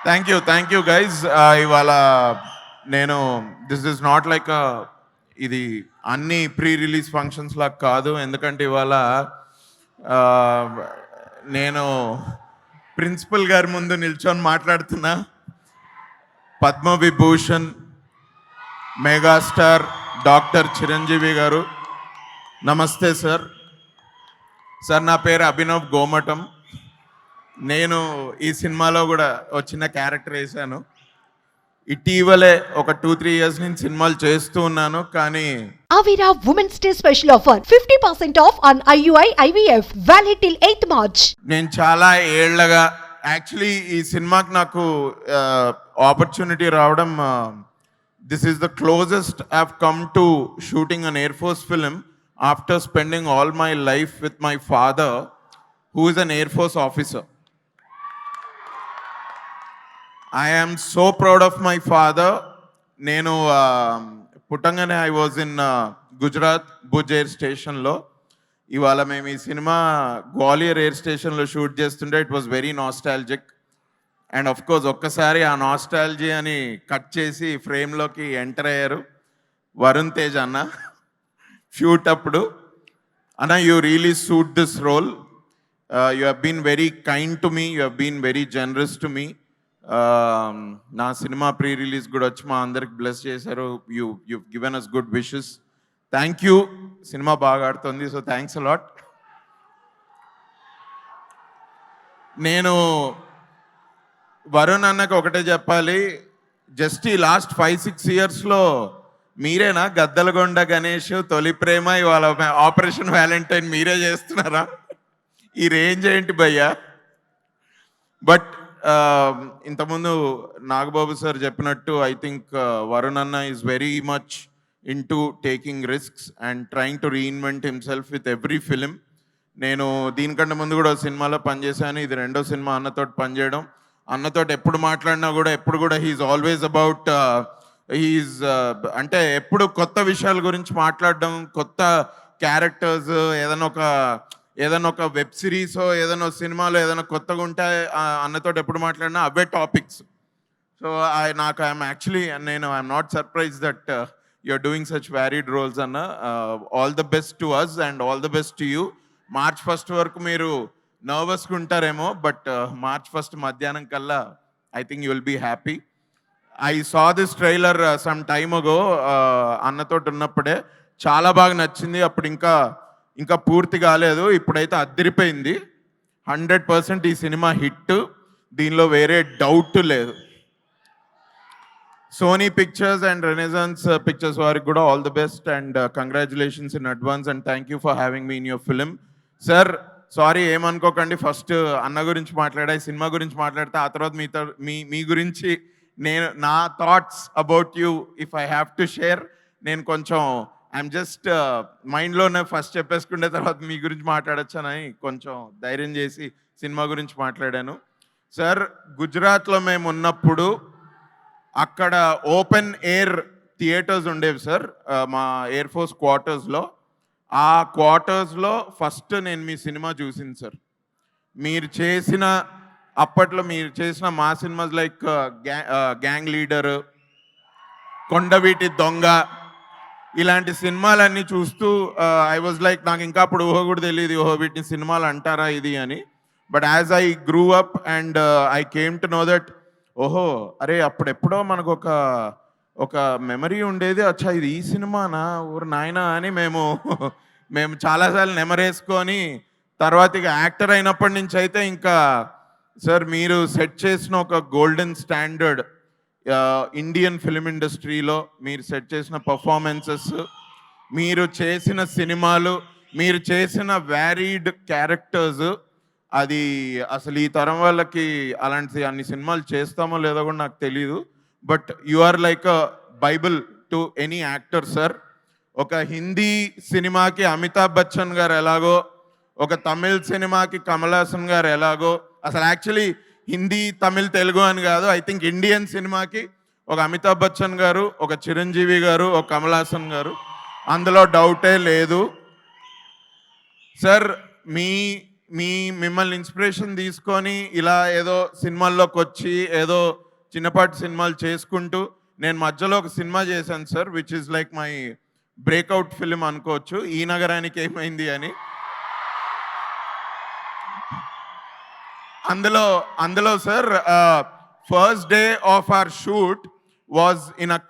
Thank you guys. ఇవాళ నేను this is not like ఇది అన్ని ప్రీ రిలీజ్ ఫంక్షన్స్ లాగా కాదు. ఎందుకంటే ఇవాళ నేను ప్రిన్సిపల్ గారి ముందు నిల్చొని మాట్లాడుతున్నా. పద్మవిభూషణ్ మెగాస్టార్ డాక్టర్ చిరంజీవి గారు, నమస్తే సార్. సార్ నా పేరు అభినవ్ గోమటం. నేను ఈ సినిమాలో కూడా ఒక చిన్న క్యారెక్టర్ వేశాను. ఇటీవలే ఒక 2-3 ఇయర్స్ నుంచి సినిమాలు చేస్తూ ఉన్నాను. కానీ Avira Women's Day special offer 50% off on IUI IVF valid till 8th March. నేను చాలా ఏళ్ళగా యాక్చువల్లీ ఈ సినిమాకి నాకు ఆపర్చునిటీ రావడం, this is the closest I have come to shooting an air force film after spending all my life with my father who is an air force officer. I am so proud of my father. నేను పుట్టంగానే I was in Gujarat Bhuj air స్టేషన్లో. ఇవాళ మేము ఈ cinema Gwalior air స్టేషన్లో shoot చేస్తుంటే it was very nostalgic. And of course ఒక్కసారి ఆ నాస్టాలజీ అని కట్ చేసి ఫ్రేమ్లోకి ఎంటర్ అయ్యారు వరుణ్ తేజ్ అన్న. షూట్ అప్పుడు అన్న, you really suit this role. You have been very kind to me, you have been very generous to me. నా సినిమా ప్రీ రిలీజ్ కూడా వచ్చి మా అందరికి బ్లెస్ చేశారు. You given us good wishes. Thank you. Cinema బాగా ఆడుతుంది, so thanks a lot. నేను వరుణ్ అన్నకు ఒకటే చెప్పాలి, జస్ట్ ఈ లాస్ట్ 5-6 ఇయర్స్లో మీరేనా గద్దలగొండ గణేష్, తొలి ప్రేమ, ఇవాళ ఆపరేషన్ వ్యాలంటైన్ మీరే చేస్తున్నారా? ఈ రేంజ్ ఏంటి భయ్యా? బట్ ఇంతకుముందు నాగబాబు సార్ చెప్పినట్టు ఐ థింక్ వరుణ్ అన్న is very much in to taking risks and trying to reinvent himself with every film. నేను దీనికంటే ముందు కూడా సినిమాలో పనిచేశాను. ఇది రెండో సినిమా అన్నతోటి పనిచేయడం. అన్నతోటి ఎప్పుడు మాట్లాడినా కూడా ఎప్పుడు కూడా హీఈస్ ఆల్వేస్ అబౌట్ హీఈస్ అంటే ఎప్పుడు కొత్త విషయాల గురించి మాట్లాడడం, కొత్త క్యారెక్టర్స్, ఏదైనా ఒక వెబ్ సిరీసో ఏదైనా సినిమాలో ఏదైనా కొత్తగా ఉంటే అన్నతో ఎప్పుడు మాట్లాడినా అవే topics. So I'm not surprise that you're doing such varied roles అన్న. All the best to us and all the best to you. March 1st వరకు మీరు నర్వస్గా ఉంటారేమో, బట్ March 1st మధ్యాహ్నం కల్లా I think you will be happy. I saw this trailer some time ago, అన్నతోటి ఉన్నప్పుడే చాలా బాగా నచ్చింది. అప్పుడు ఇంకా పూర్తి కాలేదు, ఇప్పుడైతే అదిరిపోయింది. 100% ఈ సినిమా హిట్, దీనిలో వేరే డౌట్ లేదు. Sony pictures and renaissance pictures వారికి కూడా all the best and congratulations in advance and thank you for having me in your film. Sir sorry ఏమనుకోకండి, ఫస్ట్ అన్న గురించి మాట్లాడా, ఈ సినిమా గురించి మాట్లాడితే ఆ తర్వాత మీ గురించి నా thoughts about you if I have to share. నేను కొంచెం ఐఎమ్ జస్ట్ మైండ్లోనే ఫస్ట్ చెప్పేసుకుంటే తర్వాత మీ గురించి మాట్లాడొచ్చానని కొంచెం ధైర్యం చేసి సినిమా గురించి మాట్లాడాను. సార్, గుజరాత్లో మేము ఉన్నప్పుడు అక్కడ ఓపెన్ ఎయిర్ థియేటర్స్ ఉండేవి సార్, మా ఎయిర్ ఫోర్స్ క్వార్టర్స్లో. ఆ క్వార్టర్స్లో ఫస్ట్ నేను మీ సినిమా చూసింది సార్. అప్పట్లో మీరు చేసిన మా సినిమాస్ లైక్ గ్యాంగ్ లీడర్, కొండవీటి దొంగ, ఇలాంటి సినిమాలన్నీ చూస్తూ ఐ వాజ్ లైక్, నాకు ఇంకా అప్పుడు ఊహ కూడా తెలియదు, వీటిని సినిమాలు అంటారా ఇది అని. But as I grew up and I came to know that అరే అప్పుడెప్పుడో మనకు ఒక మెమరీ ఉండేది, అచ్చా ఇది ఈ సినిమానా, ఊరు నాయనా అని మేము చాలాసార్లు నెమరేసుకొని తర్వాత ఇక యాక్టర్ అయినప్పటి నుంచి అయితే ఇంకా సార్ మీరు సెట్ చేసిన ఒక గోల్డెన్ స్టాండర్డ్ ఇండియన్ ఫిలిం ఇండస్ట్రీలో మీరు సెట్ చేసిన పర్ఫార్మెన్సెస్, మీరు చేసిన సినిమాలు, మీరు చేసిన వ్యారీడ్ క్యారెక్టర్స్, అది అసలు ఈ తరం వాళ్ళకి అలాంటి అన్ని సినిమాలు చేస్తామో లేదో కూడా నాకు తెలీదు. But you are like a bible to any actor sir. ఒక హిందీ సినిమాకి అమితాబ్ బచ్చన్ గారు ఎలాగో, ఒక తమిళ్ సినిమాకి కమల్ హాసన్ గారు ఎలాగో, అసలు యాక్చువల్లీ హిందీ తమిళ్ తెలుగు అని కాదు, ఐ థింక్ ఇండియన్ సినిమాకి ఒక అమితాబ్ బచ్చన్ గారు, ఒక చిరంజీవి గారు, ఒక కమల్ హాసన్ గారు, అందులో డౌటే లేదు సార్. మీ మిమ్మల్ని ఇన్స్పిరేషన్ తీసుకొని ఇలా ఏదో సినిమాల్లోకి వచ్చి ఏదో చిన్నపాటి సినిమాలు చేసుకుంటూ నేను మధ్యలో ఒక సినిమా చేశాను sir, which is like my breakout film అనుకోవచ్చు, ఈ నగరానికి ఏమైంది అని. అందులో sir first day of our shoot was in a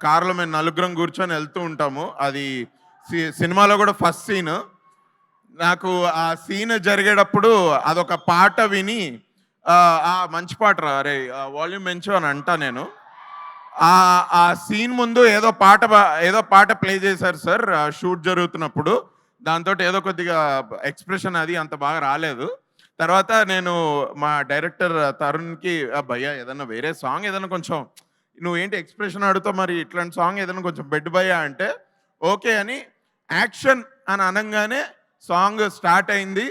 కార్లో మేము నలుగురం కూర్చొని వెళ్తూ ఉంటాము. అది సినిమాలో కూడా ఫస్ట్ సీన్. నాకు ఆ సీన్ జరిగేటప్పుడు అదొక పాట విని మంచి పాట రా అరే వాల్యూమ్ పెంచు అని అంటా నేను. ఆ సీన్ ముందు ఏదో పాట ప్లే చేశారు సార్ షూట్ జరుగుతున్నప్పుడు. దాంతో ఏదో కొద్దిగా ఎక్స్ప్రెషన్ అది అంత బాగా రాలేదు. తర్వాత నేను మా డైరెక్టర్ తరుణ్కి భయ్యా ఏదన్నా వేరే సాంగ్ ఏదైనా కొంచెం నువ్వేంటి ఎక్స్ప్రెషన్ అడుగుతావు, మరి ఇట్లాంటి సాంగ్ ఏదైనా కొంచెం బెడ్ భయ్యా అంటే ఓకే అని యాక్షన్ అని అనగానే సాంగ్ స్టార్ట్ అయింది.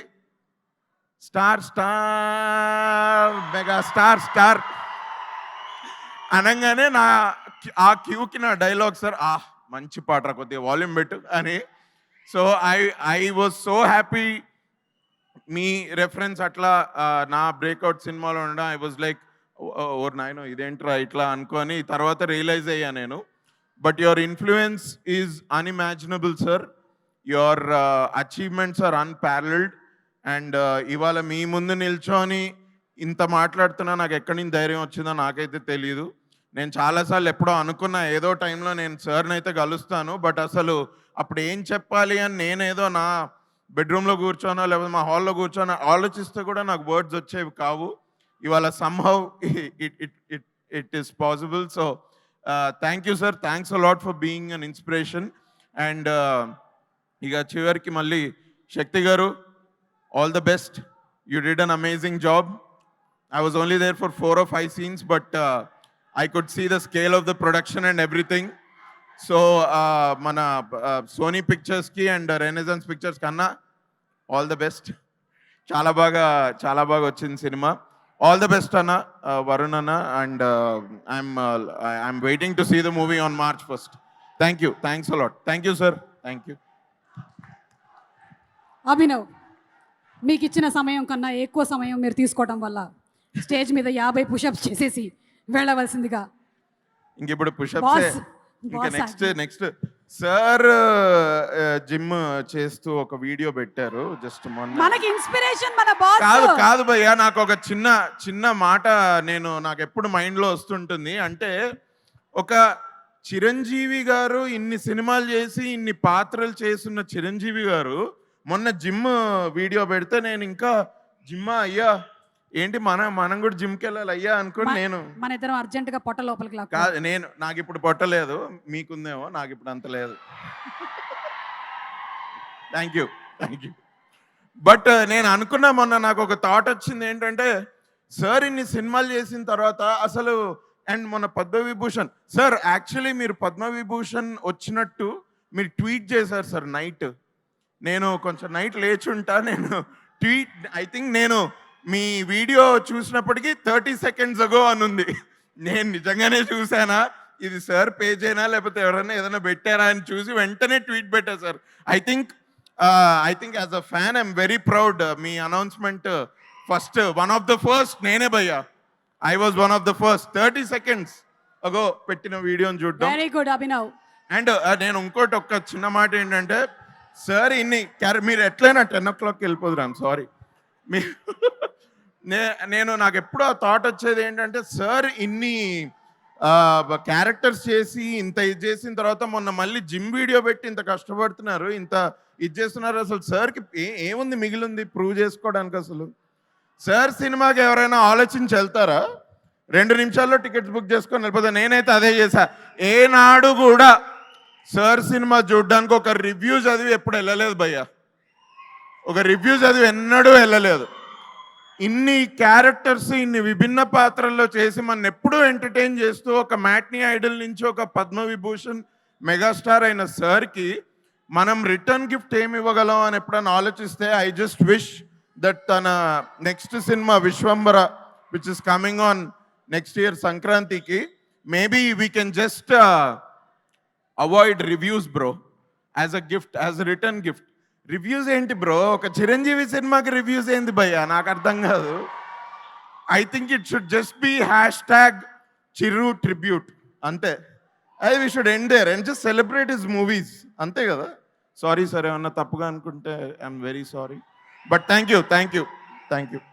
Star star mega star star అనగానే ఆ క్యూకి నా డైలాగ్ సార్ మంచి పాట కొద్దిగా వాల్యూమ్ పెట్టు అని. So I was so happy me reference అట్లా నా బ్రేక్అవుట్ సినిమాలో ఉండడం. ఐ వాజ్ లైక్ ఓర్ నాయనో ఇదేంట్రా ఇట్లా అనుకొని తర్వాత రియలైజ్ అయ్యా నేను. But your influence is unimaginable sir. Your achievements are unparalleled. And ఇవాళ మీ ముందు నిల్చొని ఇంత మాట్లాడుతున్నా నాకు ఎక్కడి నుంచి ధైర్యం వచ్చిందో నాకైతే తెలియదు. నేను చాలాసార్లు ఎప్పుడో అనుకున్నా ఏదో టైంలో నేను సార్ని అయితే కలుస్తాను, బట్ అసలు అప్పుడు ఏం చెప్పాలి అని నేనేదో నా బెడ్రూమ్లో కూర్చోనో లేకపోతే మా హాల్లో కూర్చోనో ఆలోచిస్తే కూడా నాకు వర్డ్స్ వచ్చేవి కావు. ఇవాళ somehow it is possible. So thank you sir, thanks a lot for being an inspiration. And ఇక చివరికి మళ్ళీ శక్తి గారు, all the best. You did an amazing job. I was only there for 4 or 5 scenes, but I could see the scale of the production and everything. So, mana Sony Pictures ki and Renaissance Pictures kanna all the best. Chala baga vachin cinema. All the best Anna, Varun Anna, and I'm waiting to see the movie on March 1st. Thank you. Thanks a lot. Thank you, sir. Thank you. Abhinav, మీకు ఇచ్చిన సమయం కన్నా ఎక్కువ సమయం మీరు తీసుకోవడం వల్ల stage మీద 50 పుషప్స్ చేసేసి వెళ్ళవలసిందిగా. ఇంక ఇప్పుడు పుషప్స్ ఇంకా నెక్స్ట్ సార్ జిమ్ చేస్తూ ఒక వీడియో పెట్టారు జస్ట్ మొన్న. మనకి ఇన్స్పిరేషన్ మన బాస్. కాదు భయ్యా, నాకు ఒక చిన్న మాట నాకు ఎప్పుడు మైండ్ లో వస్తుంటుంది. అంటే ఒక చిరంజీవి గారు ఇన్ని సినిమాలు చేసి ఇన్ని పాత్రలు చేస్తున్న చిరంజీవి గారు మొన్న జిమ్ వీడియో పెడితే నేను ఇంకా జిమ్మా అయ్యా ఏంటి మనం కూడా జిమ్కి వెళ్ళాలి అయ్యా అనుకోండి. నేను మన ఇద్దరం అర్జెంట్ గా పొట్ట లోపలికి కాదు, నాకు ఇప్పుడు పొట్టలేదు, మీకుందేమో, నాకు ఇప్పుడు అంత లేదు. Thank you. బట్ నేను అనుకున్నా మొన్న నాకు ఒక థాట్ వచ్చింది ఏంటంటే సార్ ఇన్ని సినిమాలు చేసిన తర్వాత అసలు అండ్ మొన్న పద్మవిభూషణ్ సార్ యాక్చువల్లీ మీరు పద్మవిభూషణ్ వచ్చినట్టు మీరు ట్వీట్ చేశారు సార్ నైట్. నేను కొంచెం నైట్ లేచుంటా, నేను ట్వీట్ ఐ థింక్ నేను మీ వీడియో చూసినప్పటికీ 30 seconds ago అని ఉంది. నేను నిజంగానే చూసానా ఇది సార్ పేజ్ అయినా లేకపోతే ఎవరైనా ఏదైనా పెట్టారా అని చూసి వెంటనే ట్వీట్ పెట్టా sir. I think as a fan I'm very proud. Me announcement first one of the first నేనే భయ్యా. I was one of the first 30 seconds ago పెట్టిన వీడియోని చూడడం. Very good Abhinav. అండ్ నేను ఇంకోటి ఒక్క చిన్న మాట ఏంటంటే సార్ మీరు ఎట్లయినా 10 o'clock వెళ్ళిపోదురు. I'm sorry. నాకు ఎప్పుడూ ఆ థాట్ వచ్చేది ఏంటంటే సార్ ఇన్ని క్యారెక్టర్స్ చేసి ఇంత ఇది చేసిన తర్వాత మొన్న మళ్ళీ జిమ్ వీడియో పెట్టి ఇంత కష్టపడుతున్నారు, ఇంత ఇది చేస్తున్నారు. అసలు సార్కి ఏముంది మిగిలింది ప్రూవ్ చేసుకోవడానికి? అసలు సార్ సినిమాకి ఎవరైనా ఆలోచించి వెళ్తారా? 2 నిమిషాల్లో టికెట్స్ బుక్ చేసుకొని వెళ్ళిపోతా. నేనైతే అదే చేశా. ఏనాడు కూడా సార్ సినిమా చూడడానికి ఒక రివ్యూ చదివి ఎప్పుడు వెళ్ళలేదు భయ్యా. ఒక రివ్యూ చదివి ఎన్నడూ వెళ్ళలేదు. ఇన్ని క్యారెక్టర్స్ ఇన్ని విభిన్న పాత్రల్లో చేసి మన ఎప్పుడూ ఎంటర్టైన్ చేస్తూ ఒక మ్యాట్నీ ఐడల్ నుంచి ఒక పద్మవిభూషణ్ మెగాస్టార్ అయిన సార్కి మనం రిటర్న్ గిఫ్ట్ ఏమి ఇవ్వగలం అని ఎప్పుడైనా ఆలోచిస్తే ఐ జస్ట్ విష్ దట్ తన next cinema Vishwambhara which is coming on next year సంక్రాంతికి maybe we can just avoid reviews bro as a gift, as a return gift. Reviews ఏంటి బ్రో? ఒక చిరంజీవి సినిమాకి రివ్యూస్ ఏంది భయ్యా? నాకు అర్థం కాదు. I think it should just be hash Chiru tribute అంతే. అది we should end there and just celebrate his movies అంతే కదా. సారీ సార్, ఏమన్నా తప్పుగా అనుకుంటే I'm very sorry. But thank you.